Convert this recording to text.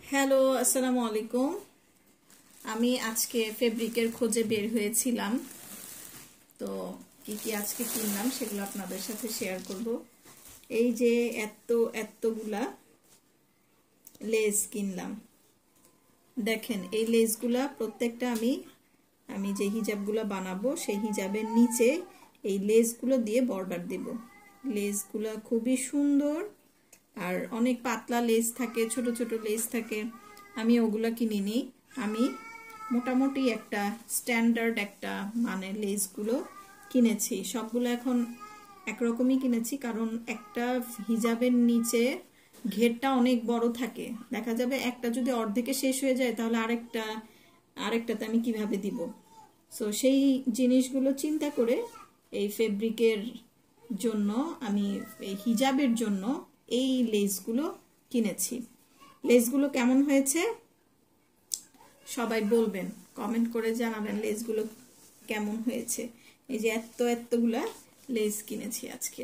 Hello, আসসালামু আলাইকুম। আমি আজকে ফেব্রিকের খোঁজে বের হয়েছিলাম, তো কি কি আজকে কিনলাম সেগুলো আপনাদের সাথে শেয়ার করব। এই যে এতগুলা লেস কিনলাম, দেখেন এই লেসগুলা প্রত্যেকটা আমি যে হিজাবগুলো বানাবো সেই হিজাবের নিচে এই লেসগুলো দিয়ে বর্ডার দেব। লেসগুলা খুবই সুন্দর আর অনেক পাতলা লেস থাকে, ছোট ছোট লেস থাকে। আমি ওগুলা কিনিনি, আমি মোটামুটি একটা স্ট্যান্ডার্ড একটা মানে লেসগুলো কিনেছি। সবগুলো এখন একরকমই কিনেছি, কারণ একটা হিজাবের নিচে ঘেরটা অনেক বড় থাকে, দেখা যাবে একটা যদি অর্ধেকে শেষ হয়ে যায় তাহলে আরেকটাতে আমি কিভাবে দিব। সো সেই জিনিসগুলো চিন্তা করে এই ফেব্রিকের জন্য আমি এই হিজাবের জন্য এই লেসগুলো কিনেছি। লেসগুলো কেমন হয়েছে সবাই বলবেন, কমেন্ট করে জানাবেন লেসগুলো কেমন হয়েছে। এই যে এতগুলা লেস কিনেছি আজকে।